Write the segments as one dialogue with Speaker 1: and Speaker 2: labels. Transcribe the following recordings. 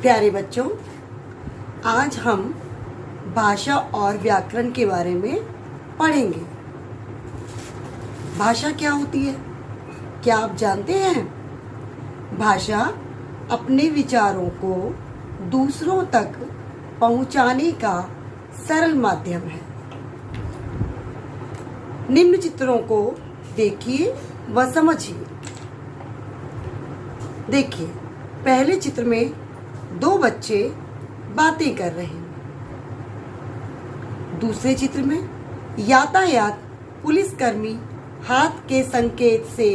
Speaker 1: प्यारे बच्चों, आज हम भाषा और व्याकरण के बारे में पढ़ेंगे। भाषा क्या होती है, क्या आप जानते हैं? भाषा अपने विचारों को दूसरों तक पहुंचाने का सरल माध्यम है। निम्न चित्रों को देखिए व समझिए। देखिए, पहले चित्र में दो बच्चे बातें कर रहे हैं। दूसरे चित्र में यातायात पुलिसकर्मी हाथ के संकेत से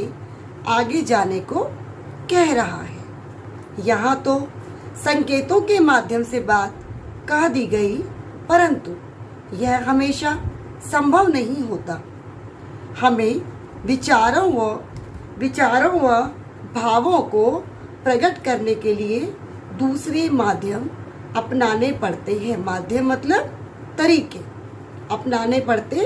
Speaker 1: आगे जाने को कह रहा है। यहाँ तो संकेतों के माध्यम से बात कह दी गई, परंतु यह हमेशा संभव नहीं होता। हमें विचारों व भावों को प्रकट करने के लिए दूसरे माध्यम अपनाने पड़ते हैं। माध्यम मतलब तरीके अपनाने पड़ते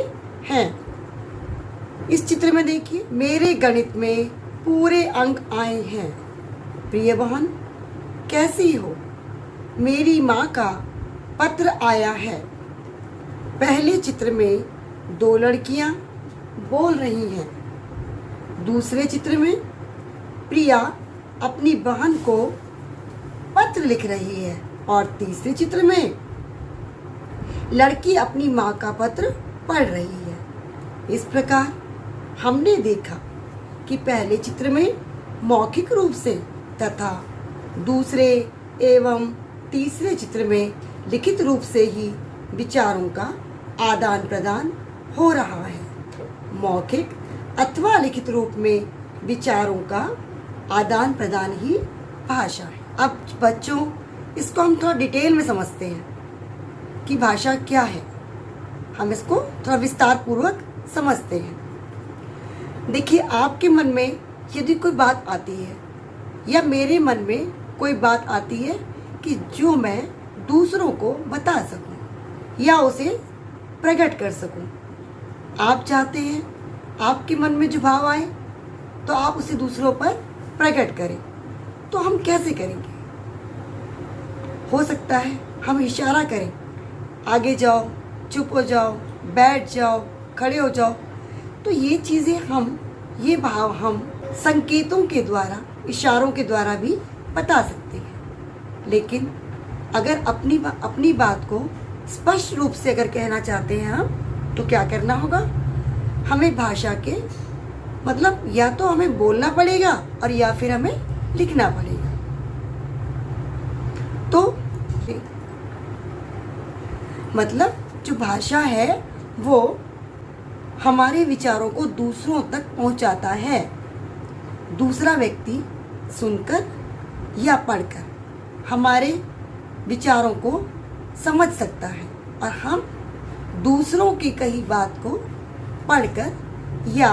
Speaker 1: हैं। इस चित्र में देखिए, मेरे गणित में पूरे अंक आए हैं। प्रिय बहन, कैसी हो? मेरी माँ का पत्र आया है। पहले चित्र में दो लड़कियाँ बोल रही हैं। दूसरे चित्र में प्रिया अपनी बहन को पत्र लिख रही है और तीसरे चित्र में लड़की अपनी माँ का पत्र पढ़ रही है। इस प्रकार हमने देखा कि पहले चित्र में मौखिक रूप से तथा दूसरे एवं तीसरे चित्र में लिखित रूप से ही विचारों का आदान प्रदान हो रहा है। मौखिक अथवा लिखित रूप में विचारों का आदान प्रदान ही भाषा है। अब बच्चों, इसको हम थोड़ा डिटेल में समझते हैं कि भाषा क्या है। हम इसको थोड़ा विस्तार पूर्वक समझते हैं। देखिए, आपके मन में यदि कोई बात आती है या मेरे मन में कोई बात आती है कि जो मैं दूसरों को बता सकूं या उसे प्रकट कर सकूं, आप चाहते हैं आपके मन में जो भाव आए तो आप उसे दूसरों पर प्रकट करें, तो हम कैसे करेंगे? हो सकता है हम इशारा करें, आगे जाओ, चुप हो जाओ, बैठ जाओ, खड़े हो जाओ। तो ये भाव हम संकेतों के द्वारा, इशारों के द्वारा भी बता सकते हैं। लेकिन अगर अपनी बात को स्पष्ट रूप से अगर कहना चाहते हैं हम, तो क्या करना होगा? हमें भाषा के मतलब या तो हमें बोलना पड़ेगा और या फिर हमें लिखना पड़ेगा। तो मतलब जो भाषा है वो हमारे विचारों को दूसरों तक पहुंचाता है। दूसरा व्यक्ति सुनकर या पढ़कर हमारे विचारों को समझ सकता है और हम दूसरों की कही बात को पढ़कर या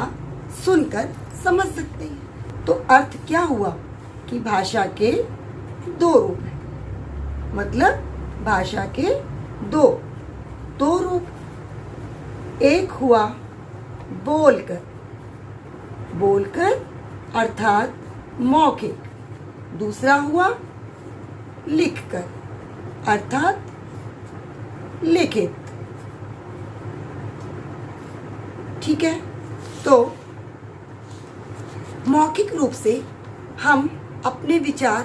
Speaker 1: सुनकर समझ सकते हैं। तो अर्थ क्या हुआ कि भाषा के दो रूप हैं। मतलब भाषा के दो रूप। एक हुआ बोलकर अर्थात मौखिक। दूसरा हुआ लिखकर अर्थात लिखित। ठीक है, तो मौखिक रूप से हम अपने विचार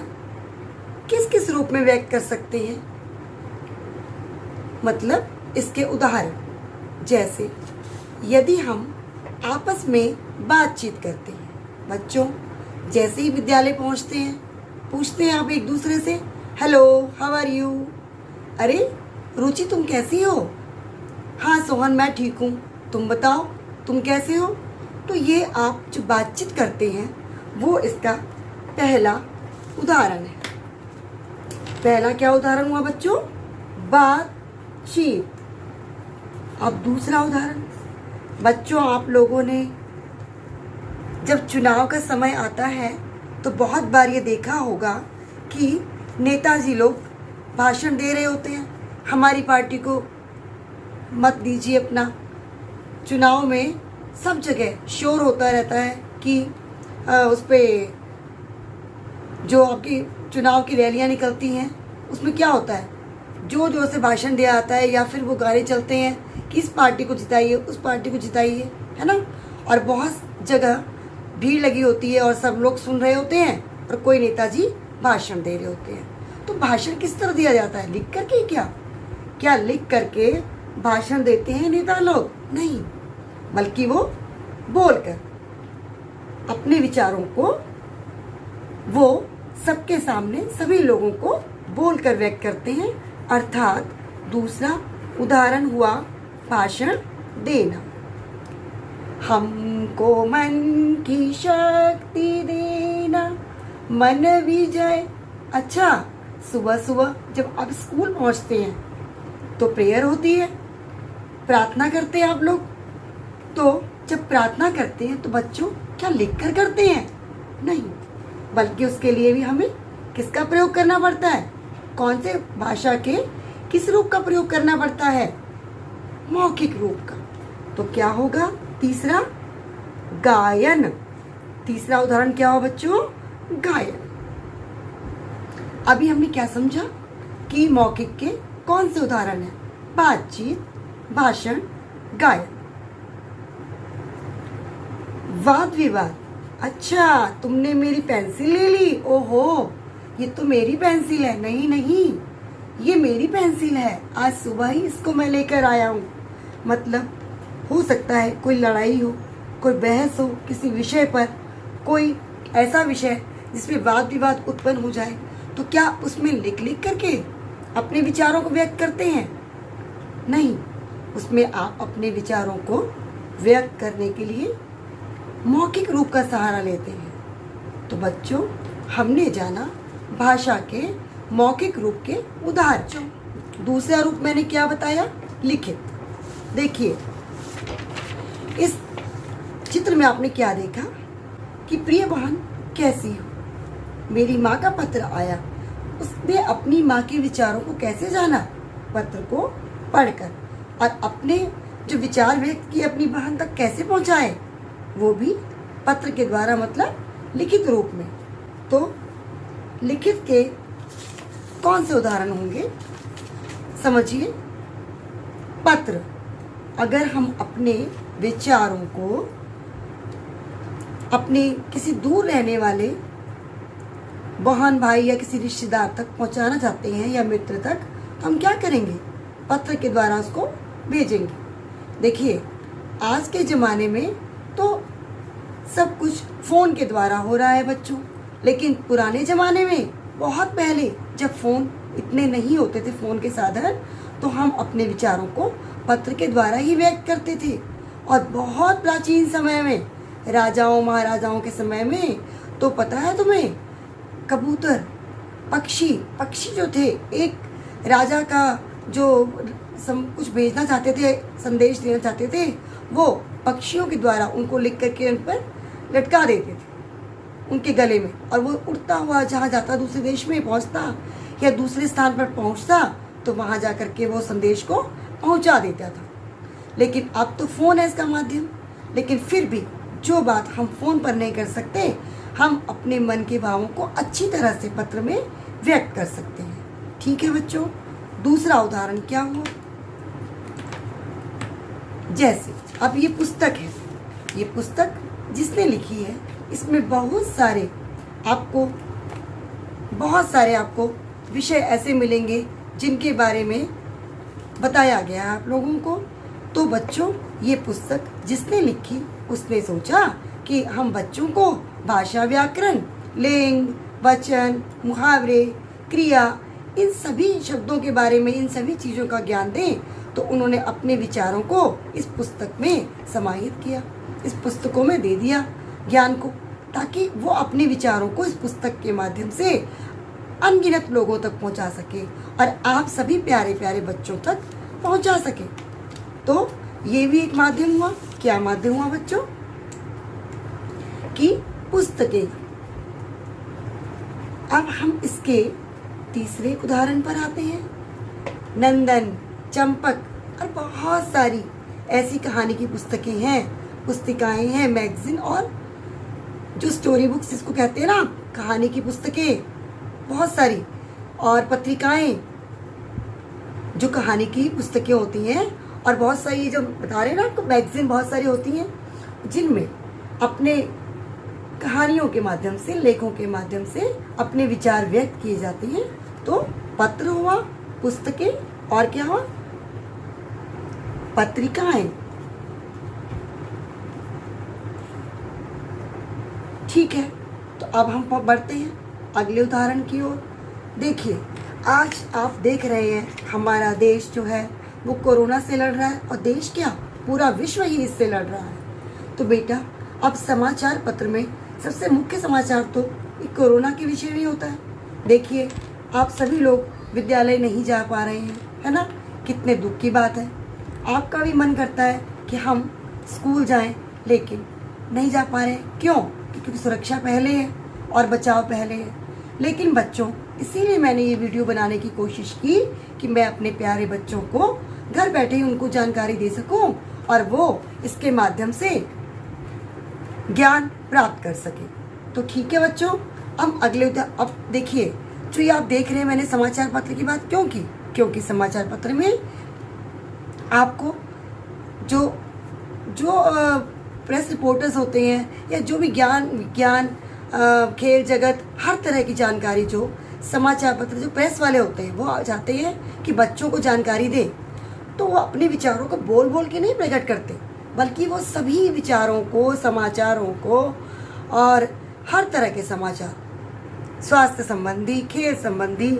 Speaker 1: किस किस रूप में व्यक्त कर सकते हैं? मतलब इसके उदाहरण, जैसे यदि हम आपस में बातचीत करते हैं। बच्चों, जैसे ही विद्यालय पहुंचते हैं, पूछते हैं आप एक दूसरे से, हेलो, हाउ आर यू? अरे रुचि, तुम कैसी हो? हाँ सोहन, मैं ठीक हूँ, तुम बताओ तुम कैसे हो? तो ये आप जो बातचीत करते हैं वो इसका पहला उदाहरण है। पहला क्या उदाहरण हुआ बच्चों? बातचीत। अब दूसरा उदाहरण, बच्चों आप लोगों ने जब चुनाव का समय आता है तो बहुत बार ये देखा होगा कि नेताजी लोग भाषण दे रहे होते हैं, हमारी पार्टी को मत दीजिए अपना। चुनाव में सब जगह शोर होता रहता है कि उस पे जो आपकी चुनाव की रैलियां निकलती हैं उसमें क्या होता है, जो जो से भाषण दिया जाता है या फिर वो गाने चलते हैं कि इस पार्टी को जिताइए, उस पार्टी को जिताइए, है ना। और बहुत जगह भीड़ लगी होती है और सब लोग सुन रहे होते हैं और कोई नेताजी भाषण दे रहे होते हैं। तो भाषण किस तरह दिया जाता है, लिख करके? क्या लिख करके भाषण देते हैं नेता लोग? नहीं, बल्कि वो बोलकर अपने विचारों को वो सबके सामने सभी लोगों को बोलकर व्यक्त करते हैं। अर्थात दूसरा उदाहरण हुआ भाषण देना। हमको मन की शक्ति देना, मन विजय। अच्छा, सुबह सुबह जब आप स्कूल पहुंचते हैं तो प्रेयर होती है, प्रार्थना करते हैं आप लोग। तो जब प्रार्थना करते हैं तो बच्चों क्या लिख कर करते हैं? नहीं, बल्कि उसके लिए भी हमें किसका प्रयोग करना पड़ता है? कौन से भाषा के किस रूप का प्रयोग करना पड़ता है? मौखिक रूप का। तो क्या होगा? तीसरा, गायन। तीसरा उदाहरण क्या हुआ बच्चों? गायन। अभी हमने क्या समझा कि मौखिक के कौन से उदाहरण है? बातचीत, भाषण, गायन। वाद विवाद। अच्छा, तुमने मेरी पेंसिल ले ली। ओहो, ये तो मेरी पेंसिल है। नहीं नहीं, ये मेरी पेंसिल है, आज सुबह ही इसको मैं लेकर आया हूँ। मतलब हो सकता है कोई लड़ाई हो, कोई बहस हो किसी विषय पर, कोई ऐसा विषय जिसमें वाद विवाद उत्पन्न हो जाए, तो क्या उसमें लिख करके अपने विचारों को व्यक्त करते हैं? नहीं, उसमें आप अपने विचारों को व्यक्त करने के लिए मौखिक रूप का सहारा लेते हैं। तो बच्चों, हमने जाना भाषा के मौखिक रूप के उदाहरण। दूसरा रूप मैंने क्या बताया? लिखित। देखिए, इस चित्र में आपने क्या देखा कि प्रिय बहन कैसी हो, मेरी माँ का पत्र आया। उसने अपनी माँ के विचारों को कैसे जाना? पत्र को पढ़कर। और अपने जो विचार व्यक्त किए अपनी बहन तक कैसे पहुँचाए? वो भी पत्र के द्वारा, मतलब लिखित रूप में। तो लिखित के कौन से उदाहरण होंगे? समझिए, पत्र। अगर हम अपने विचारों को अपने किसी दूर रहने वाले बहन भाई या किसी रिश्तेदार तक पहुंचाना चाहते हैं या मित्र तक, तो हम क्या करेंगे? पत्र के द्वारा उसको भेजेंगे। देखिए, आज के ज़माने में तो सब कुछ फ़ोन के द्वारा हो रहा है बच्चों, लेकिन पुराने ज़माने में, बहुत पहले, जब फ़ोन इतने नहीं होते थे, फ़ोन के साधन, तो हम अपने विचारों को पत्र के द्वारा ही व्यक्त करते थे। और बहुत प्राचीन समय में, राजाओं महाराजाओं के समय में, तो पता है तुम्हें, कबूतर, पक्षी जो थे, एक राजा का जो कुछ भेजना चाहते थे, संदेश देना चाहते थे, वो पक्षियों के द्वारा उनको लिख करके उन पर लटका देते थे उनके गले में, और वो उड़ता हुआ जहाँ जाता, दूसरे देश में पहुँचता या दूसरे स्थान पर पहुँचता, तो वहाँ जा कर के वो संदेश को पहुँचा देता था। लेकिन अब तो फ़ोन है इसका माध्यम, लेकिन फिर भी जो बात हम फ़ोन पर नहीं कर सकते, हम अपने मन के भावों को अच्छी तरह से पत्र में व्यक्त कर सकते हैं। ठीक है बच्चों, दूसरा उदाहरण क्या हुआ? जैसे अब ये पुस्तक है, ये पुस्तक जिसने लिखी है, इसमें बहुत सारे आपको विषय ऐसे मिलेंगे जिनके बारे में बताया गया है आप लोगों को। तो बच्चों, ये पुस्तक जिसने लिखी, उसने सोचा कि हम बच्चों को भाषा, व्याकरण, लिंग, वचन, मुहावरे, क्रिया, इन सभी शब्दों के बारे में, इन सभी चीज़ों का ज्ञान दें। तो उन्होंने अपने विचारों को इस पुस्तक में समाहित किया, इस पुस्तकों में दे दिया ज्ञान को, ताकि वो अपने विचारों को इस पुस्तक के माध्यम से अनगिनत लोगों तक पहुंचा सके और आप सभी प्यारे प्यारे बच्चों तक पहुंचा सके। तो ये भी एक माध्यम हुआ। क्या माध्यम हुआ बच्चों? कि पुस्तकें। अब हम इसके तीसरे उदाहरण पर आते हैं। नंदन, चंपक और बहुत सारी ऐसी कहानी की पुस्तकें हैं, पुस्तिकाएं हैं, मैगजीन और जो स्टोरी बुक्स जिसको कहते हैं ना, कहानी की पुस्तकें बहुत सारी। और पत्रिकाएं, जो कहानी की पुस्तकें होती हैं, और बहुत सारी जो बता रहे हैं ना आपको, मैगजीन बहुत सारी होती हैं जिनमें अपने कहानियों के माध्यम से, लेखों के माध्यम से अपने विचार व्यक्त किए जाते हैं। तो पत्र हुआ, पुस्तकें, और क्या हुआ, पत्रिकाएं। ठीक है, तो अब हम बढ़ते हैं अगले उदाहरण की ओर। देखिए, आज आप देख रहे हैं हमारा देश जो है वो कोरोना से लड़ रहा है, और देश क्या, पूरा विश्व ही इससे लड़ रहा है। तो बेटा, अब समाचार पत्र में सबसे मुख्य समाचार तो कोरोना के विषय में होता है। देखिए, आप सभी लोग विद्यालय नहीं जा पा रहे हैं, है ना, कितने दुख की बात है। आपका भी मन करता है कि हम स्कूल जाएं, लेकिन नहीं जा पा रहे हैं। क्यों? क्योंकि सुरक्षा पहले है और बचाव पहले है। लेकिन बच्चों, इसीलिए मैंने ये वीडियो बनाने की कोशिश की कि मैं अपने प्यारे बच्चों को घर बैठे ही उनको जानकारी दे सकूं, और वो इसके माध्यम से ज्ञान प्राप्त कर सके। तो ठीक है बच्चों, अब अब देखिए, जो ये आप देख रहे हैं, मैंने समाचार पत्र की बात क्यों की? क्योंकि समाचार पत्र में आपको जो प्रेस रिपोर्टर्स होते हैं, या जो भी विज्ञान, खेल जगत, हर तरह की जानकारी जो समाचार पत्र, जो प्रेस वाले होते हैं, वो चाहते हैं कि बच्चों को जानकारी दें। तो वो अपने विचारों को बोल बोल के नहीं प्रकट करते, बल्कि वो सभी विचारों को, समाचारों को, और हर तरह के समाचार, स्वास्थ्य संबंधी, खेल संबंधी,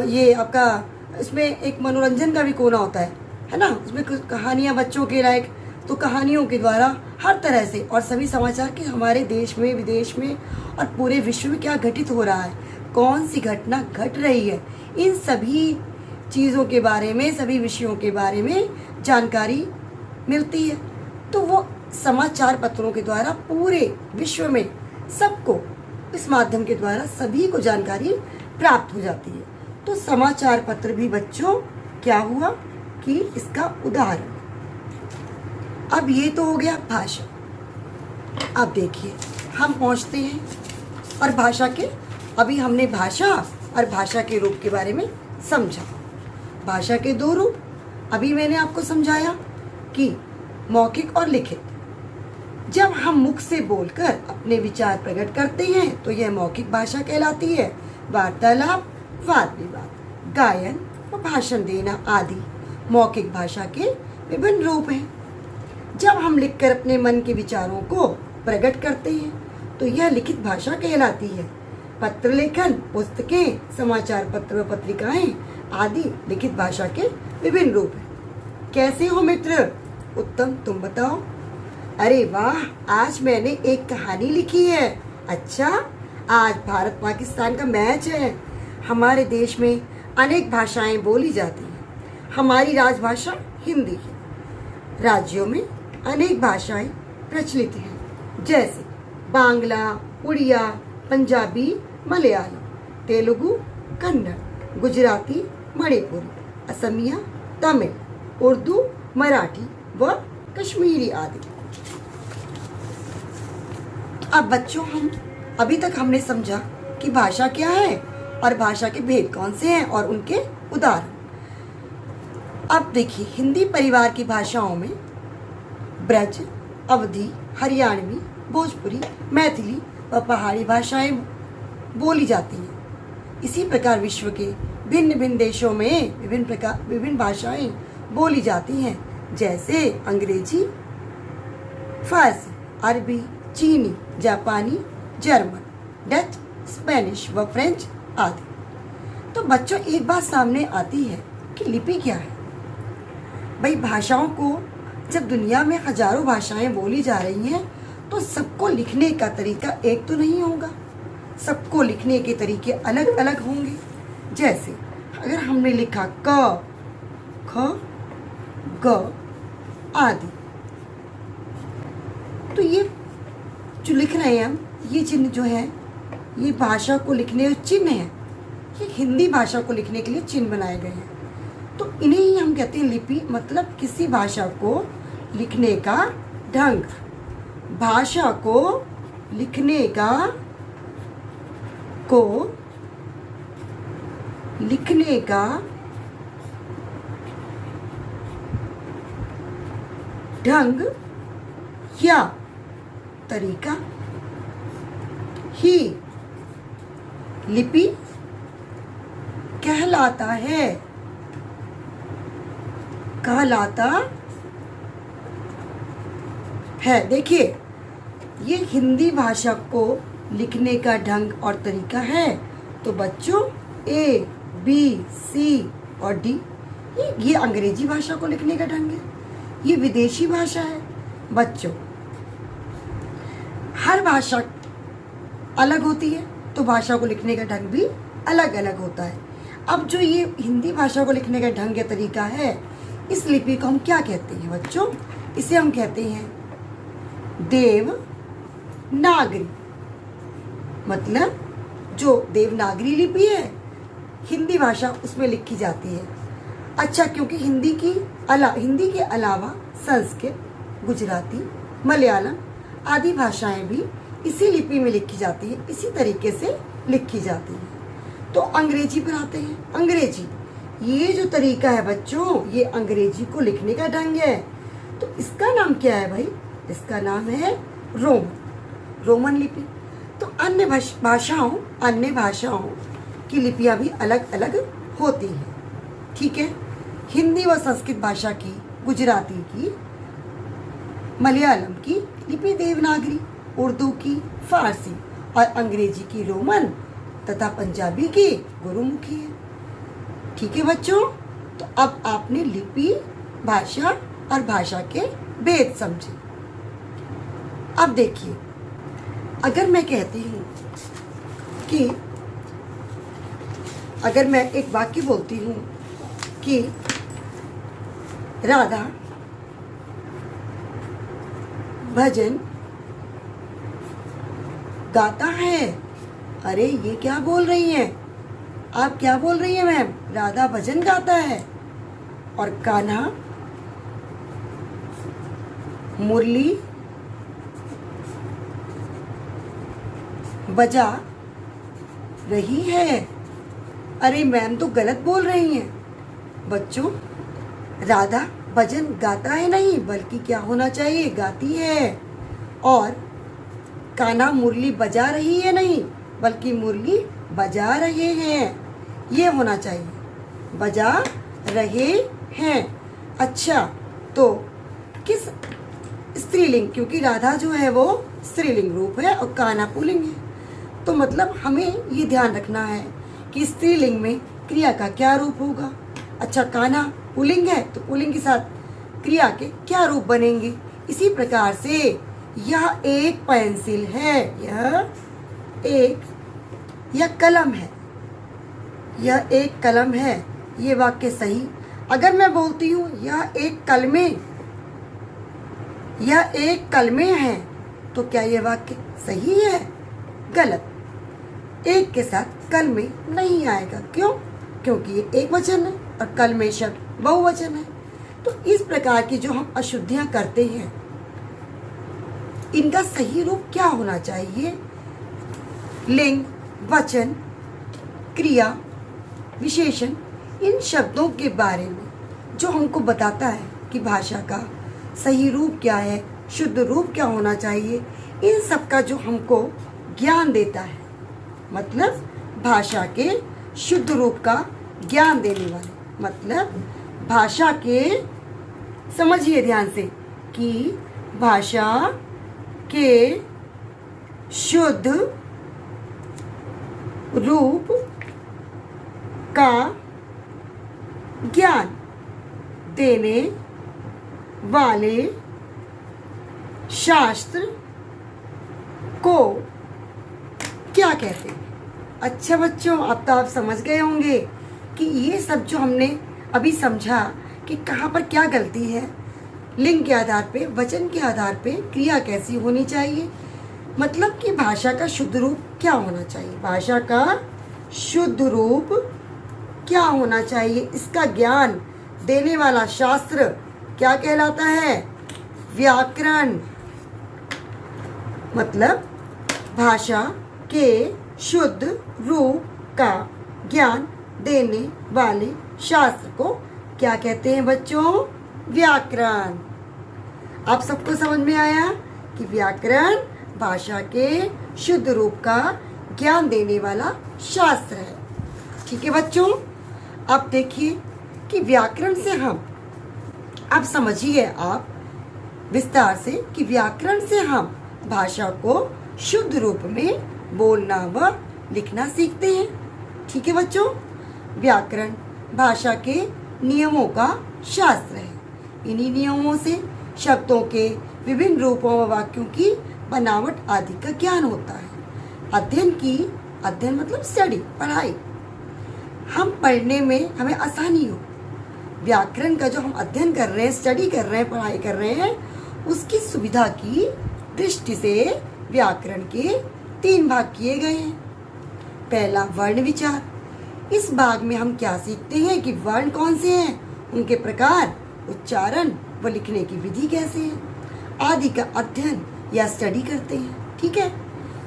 Speaker 1: ये आपका इसमें एक मनोरंजन का भी कोना होता है ना, उसमें कुछ कहानियाँ बच्चों के लायक, तो कहानियों के द्वारा हर तरह से, और सभी समाचार के हमारे देश में, विदेश में और पूरे विश्व में क्या घटित हो रहा है, कौन सी घटना घट रही है, इन सभी चीज़ों के बारे में, सभी विषयों के बारे में जानकारी मिलती है। तो वो समाचार पत्रों के द्वारा पूरे विश्व में सबको, इस माध्यम के द्वारा सभी को जानकारी प्राप्त हो जाती है। तो समाचार पत्र भी बच्चों क्या हुआ कि इसका उदाहरण। अब ये तो हो गया भाषा। अब देखिए, हम पहुंचते हैं, और भाषा के, अभी हमने भाषा और भाषा के रूप के बारे में समझा। भाषा के दो रूप अभी मैंने आपको समझाया कि मौखिक और लिखित। जब हम मुख से बोलकर अपने विचार प्रकट करते हैं तो यह मौखिक भाषा कहलाती है। वार्तालाप, वाद विवाद, गायन व भाषण देना आदि मौखिक भाषा के विभिन्न रूप हैं। जब हम लिखकर अपने मन के विचारों को प्रकट करते हैं तो यह लिखित भाषा कहलाती है। पत्र लेखन, पुस्तकें, समाचार पत्र व पत्रिकाएं आदि लिखित भाषा के विभिन्न रूप हैं। कैसे हो मित्र? उत्तम, तुम बताओ। अरे वाह, आज मैंने एक कहानी लिखी है। अच्छा, आज भारत पाकिस्तान का मैच है। हमारे देश में अनेक भाषाएं बोली जाती हैं। हमारी राजभाषा हिंदी है। राज्यों में अनेक भाषाएं प्रचलित हैं, जैसे बांग्ला, उड़िया, पंजाबी, मलयालम, तेलुगु, कन्नड़, गुजराती, मणिपुरी, असमिया, तमिल, उर्दू, मराठी व कश्मीरी आदि। अब बच्चों, हम अभी तक हमने समझा कि भाषा क्या है और भाषा के भेद कौन से हैं और उनके उदाहरण। अब देखिए, हिंदी परिवार की भाषाओं में ब्रज, अवधी, हरियाणवी, भोजपुरी, मैथिली व पहाड़ी भाषाएं बोली जाती हैं। इसी प्रकार विश्व के भिन्न भिन्न देशों में विभिन्न भाषाएं बोली जाती हैं, जैसे अंग्रेजी, फारसी, अरबी, चीनी, जापानी, जर्मन, डच, स्पेनिश व फ्रेंच आदि। तो बच्चों, एक बात सामने आती है कि लिपि क्या है। भाई, भाषाओं को जब दुनिया में हजारों भाषाएं बोली जा रही हैं तो सबको लिखने का तरीका एक तो नहीं होगा, सबको लिखने के तरीके अलग अलग होंगे। जैसे अगर हमने लिखा क, ख, ग आदि, तो ये जो लिख रहे हैं हम, ये चिन्ह जो है, ये भाषा को लिखने चिन्ह है। ये हिंदी भाषा को लिखने के लिए चिन्ह बनाए गए हैं। तो इन्हें ही हम कहते हैं लिपि, मतलब किसी भाषा को लिखने का ढंग, भाषा को लिखने का को लिखने का ढंग या तरीका ही लिपि कहलाता है। देखिए, ये हिंदी भाषा को लिखने का ढंग और तरीका है। तो बच्चों A, B, C और D ये अंग्रेजी भाषा को लिखने का ढंग है, ये विदेशी भाषा है। बच्चों, हर भाषा अलग होती है तो भाषा को लिखने का ढंग भी अलग अलग होता है। अब जो ये हिंदी भाषा को लिखने का ढंग या तरीका है, इस लिपि को हम क्या कहते हैं बच्चों? इसे हम कहते हैं देवनागरी। मतलब जो देवनागरी लिपि है, हिंदी भाषा उसमें लिखी जाती है। अच्छा, क्योंकि हिंदी के अलावा संस्कृत, गुजराती, मलयालम आदि भाषाएं भी इसी लिपि में लिखी जाती है, इसी तरीके से लिखी जाती है। तो अंग्रेजी पर आते हैं। अंग्रेजी, ये जो तरीका है बच्चों, ये अंग्रेजी को लिखने का ढंग है। तो इसका नाम क्या है भाई? इसका नाम है रोमन लिपि। तो अन्य भाषाओं की लिपियां भी अलग अलग होती हैं। ठीक है, हिंदी व संस्कृत भाषा की, गुजराती की, मलयालम की लिपि देवनागरी, उर्दू की फारसी और अंग्रेजी की रोमन तथा पंजाबी की गुरुमुखी है। ठीक है बच्चों, तो अब आपने लिपि, भाषा और भाषा के भेद समझे। अब देखिए, अगर मैं कहती हूँ कि अगर मैं एक वाक्य बोलती हूँ कि राधा भजन गाता है। अरे ये क्या बोल रही हैं आप? क्या बोल रही हैं मैम? राधा भजन गाता है। और कान्हा मुरली बजा रही है। अरे मैम तो गलत बोल रही हैं। बच्चों, राधा भजन गाता है नहीं, बल्कि क्या होना चाहिए? गाती है। और कान्हा मुरली बजा रही है नहीं, बल्कि मुरली बजा रहे हैं, ये होना चाहिए। बजा रहे हैं। अच्छा, तो किस स्त्रीलिंग, क्योंकि राधा जो है वो स्त्रीलिंग रूप है और कान्हा पुल्लिंग है, तो मतलब हमें ये ध्यान रखना है कि स्त्रीलिंग में क्रिया का क्या रूप होगा। अच्छा, कान्हा पुल्लिंग है तो पुल्लिंग के साथ क्रिया के क्या रूप बनेंगे। इसी प्रकार से यह एक पेंसिल है, यह कलम है, यह एक कलम है। ये वाक्य सही। अगर मैं बोलती हूँ यह एक कलमे है, तो क्या यह वाक्य सही है? गलत। एक के साथ कलमे नहीं आएगा। क्यों? क्योंकि ये एक वचन है और कलमे शब्द बहुवचन है। तो इस प्रकार की जो हम अशुद्धियां करते हैं, इनका सही रूप क्या होना चाहिए? लिंग, वचन, क्रिया, विशेषण, इन शब्दों के बारे में जो हमको बताता है कि भाषा का सही रूप क्या है, शुद्ध रूप क्या होना चाहिए, इन सब का जो हमको ज्ञान देता है, मतलब भाषा के शुद्ध रूप का ज्ञान देने वाले, मतलब भाषा के, समझिए ध्यान से, कि भाषा के शुद्ध रूप का ज्ञान देने वाले शास्त्र को क्या कहते हैं? अच्छा बच्चों, अब तो आप समझ गए होंगे कि ये सब जो हमने अभी समझा कि कहाँ पर क्या गलती है। लिंग के आधार पे, वचन के आधार पे क्रिया कैसी होनी चाहिए, मतलब कि भाषा का शुद्ध रूप क्या होना चाहिए, भाषा का शुद्ध रूप क्या होना चाहिए, इसका ज्ञान देने वाला शास्त्र क्या कहलाता है? व्याकरण। मतलब भाषा के शुद्ध रूप का ज्ञान देने वाले शास्त्र को क्या कहते हैं बच्चों? व्याकरण। आप सबको समझ में आया कि व्याकरण भाषा के शुद्ध रूप का ज्ञान देने वाला शास्त्र है। ठीक है बच्चों, अब देखिए कि व्याकरण से हम, अब समझिए आप विस्तार से कि व्याकरण से हम भाषा को शुद्ध रूप में बोलना व लिखना सीखते हैं। ठीक है बच्चों, व्याकरण भाषा के नियमों का शास्त्र है। इन्हीं नियमों से शब्दों के विभिन्न रूपों व वाक्यों की बनावट आदि का ज्ञान होता है। अध्ययन मतलब स्टडी, पढ़ाई। हम पढ़ने में हमें आसानी हो, व्याकरण का जो हम अध्ययन कर रहे हैं, स्टडी कर रहे हैं, पढ़ाई कर रहे हैं, उसकी सुविधा की दृष्टि से व्याकरण के 3 भाग किए गए हैं। पहला वर्ण विचार। इस भाग में हम क्या सीखते हैं कि वर्ण कौन से हैं, उनके प्रकार, उच्चारण व लिखने की विधि कैसे है आदि का अध्ययन या स्टडी करते हैं। ठीक है।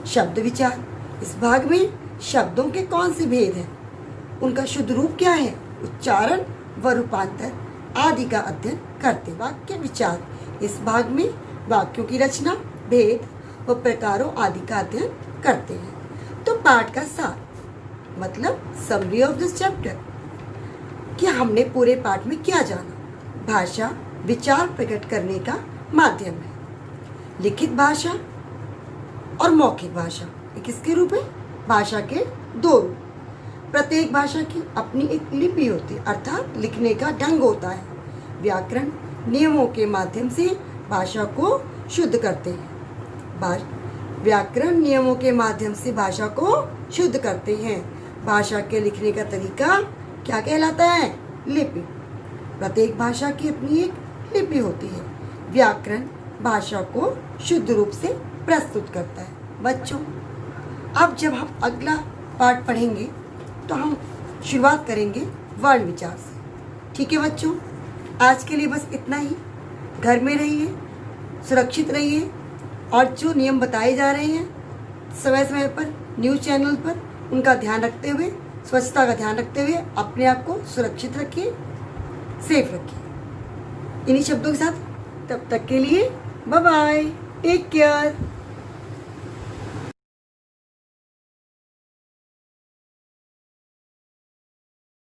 Speaker 1: शब्द विचार। इस भाग में शब्दों के कौन से भेद हैं, उनका शुद्ध रूप क्या है, उच्चारण व रूपांतर आदि का अध्ययन करते। वाक्य विचार। इस भाग में वाक्यों की रचना, भेद व प्रकारों आदि का अध्ययन करते हैं। तो पाठ का सार मतलब समरी ऑफ दिस चैप्टर, कि हमने पूरे पाठ में क्या जाना। भाषा विचार प्रकट करने का माध्यम है। लिखित भाषा और मौखिक भाषा, ये किसके रूप है? भाषा के 2 रूप। प्रत्येक भाषा की अपनी एक लिपि होती है, अर्थात लिखने का ढंग होता है। व्याकरण नियमों के माध्यम से भाषा को शुद्ध करते हैं। व्याकरण नियमों के माध्यम से भाषा को शुद्ध करते हैं। भाषा के लिखने का तरीका क्या कहलाता है? लिपि। प्रत्येक भाषा की अपनी एक लिपि होती है। व्याकरण भाषा को शुद्ध रूप से प्रस्तुत करता है। बच्चों, अब जब हम अगला पाठ पढ़ेंगे तो हम शुरुआत करेंगे वर्ण विचार से। ठीक है बच्चों, आज के लिए बस इतना ही। घर में रहिए, सुरक्षित रहिए और जो नियम बताए जा रहे हैं समय समय पर न्यूज़ चैनल पर, उनका ध्यान रखते हुए, स्वच्छता का ध्यान रखते हुए अपने आप को सुरक्षित रखिए, सेफ रखिए। इन्हीं शब्दों के साथ तब तक के लिए बाय बाय, टेक केयर।